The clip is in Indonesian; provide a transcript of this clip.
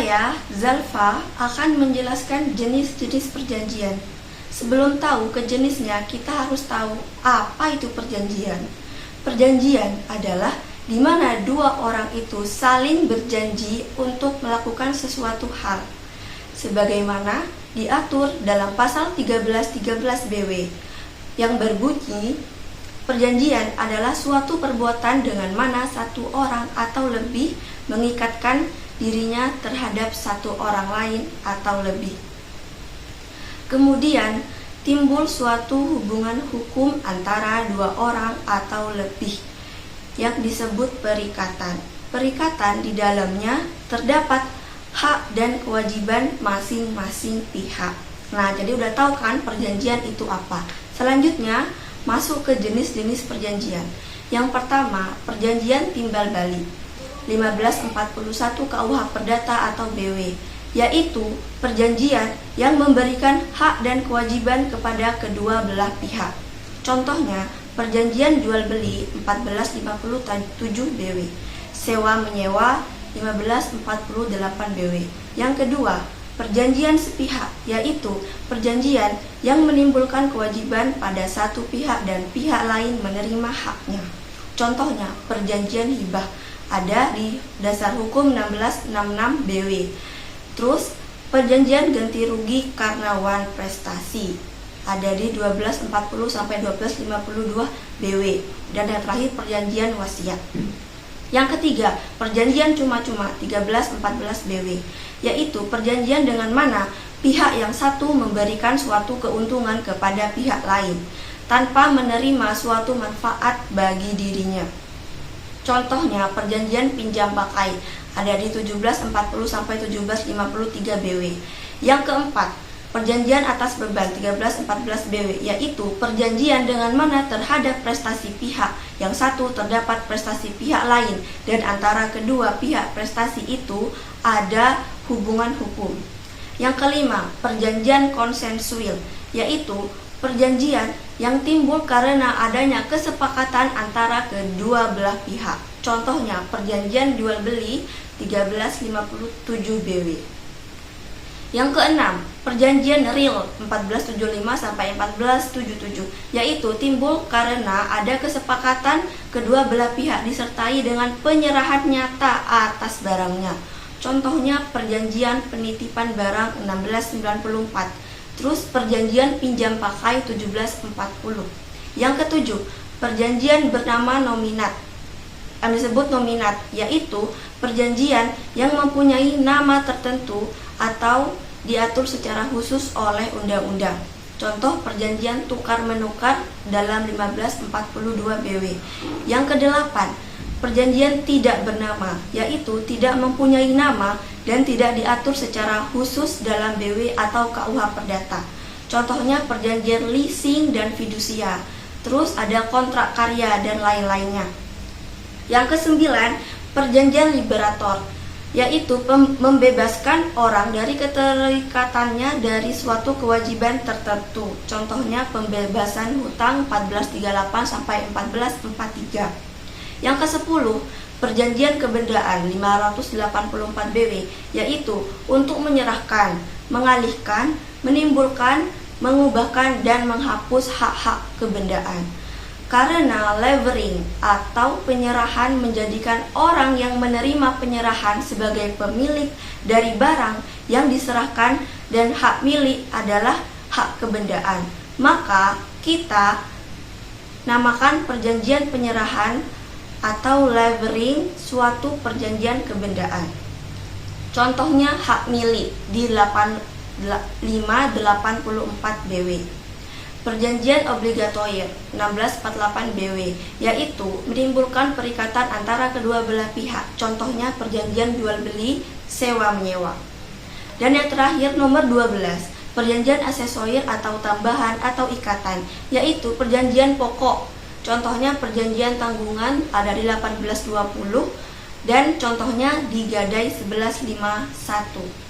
Saya, Zalfa, akan menjelaskan jenis-jenis perjanjian. Sebelum tahu ke jenisnya, kita harus tahu apa itu perjanjian. Perjanjian adalah di mana dua orang itu saling berjanji untuk melakukan sesuatu hal, sebagaimana diatur dalam pasal 1313 BW yang berbunyi, perjanjian adalah suatu perbuatan dengan mana satu orang atau lebih mengikatkan dirinya terhadap satu orang lain atau lebih. Kemudian timbul suatu hubungan hukum antara dua orang atau lebih yang disebut perikatan. Perikatan di dalamnya terdapat hak dan kewajiban masing-masing pihak. Nah, jadi udah tahu kan perjanjian itu apa. Selanjutnya masuk ke jenis-jenis perjanjian. Yang pertama, perjanjian timbal balik 1541 KUH Perdata atau BW, yaitu perjanjian yang memberikan hak dan kewajiban kepada kedua belah pihak. Contohnya, perjanjian jual beli 1457 BW, sewa menyewa 1548 BW. Yang kedua, perjanjian sepihak, yaitu perjanjian yang menimbulkan kewajiban pada satu pihak dan pihak lain menerima haknya. Contohnya, perjanjian hibah ada di Dasar Hukum 1666 BW. Terus, perjanjian ganti rugi karena wan prestasi ada di 1240 sampai 1252 BW. Dan yang terakhir, perjanjian wasiat. Yang ketiga, perjanjian cuma-cuma 1314 BW, yaitu perjanjian dengan mana pihak yang satu memberikan suatu keuntungan kepada pihak lain tanpa menerima suatu manfaat bagi dirinya. Contohnya, perjanjian pinjam pakai ada di 1740 sampai 1753 BW. Yang keempat, perjanjian atas beban 1314 BW, yaitu perjanjian dengan mana terhadap prestasi pihak yang satu terdapat prestasi pihak lain dan antara kedua pihak prestasi itu ada hubungan hukum. Yang kelima, perjanjian konsensual, yaitu perjanjian yang timbul karena adanya kesepakatan antara kedua belah pihak. Contohnya, perjanjian jual beli 1357 BW. Yang keenam, perjanjian real 1475 sampai 1477, yaitu timbul karena ada kesepakatan kedua belah pihak disertai dengan penyerahan nyata atas barangnya. Contohnya, perjanjian penitipan barang 1694. Terus, perjanjian pinjam pakai 1740. Yang ketujuh, perjanjian bernama nominat, yang disebut nominat, yaitu perjanjian yang mempunyai nama tertentu atau diatur secara khusus oleh undang-undang. Contoh, perjanjian tukar-menukar dalam 1542 BW. Yang kedelapan, perjanjian tidak bernama, yaitu tidak mempunyai nama dan tidak diatur secara khusus dalam BW atau KUH Perdata. Contohnya, perjanjian leasing dan fidusia. Terus ada kontrak karya dan lain-lainnya. Yang kesembilan, perjanjian liberator, yaitu membebaskan orang dari keterikatannya dari suatu kewajiban tertentu. Contohnya, pembebasan hutang 1438 sampai 1443. Yang ke-10, perjanjian kebendaan 584 BW, yaitu untuk menyerahkan, mengalihkan, menimbulkan, mengubahkan, dan menghapus hak-hak kebendaan. Karena levering atau penyerahan menjadikan orang yang menerima penyerahan sebagai pemilik dari barang yang diserahkan dan hak milik adalah hak kebendaan, maka kita namakan perjanjian penyerahan atau levering suatu perjanjian kebendaan. Contohnya, hak milik di 584 BW. Perjanjian obligatoir 1648 BW, yaitu menimbulkan perikatan antara kedua belah pihak. Contohnya, perjanjian jual beli sewa menyewa. Dan yang terakhir, nomor 12, perjanjian aksesorir atau tambahan atau ikatan, yaitu perjanjian pokok. Contohnya, perjanjian tanggungan ada di 1820 dan contohnya di Gadai 1151.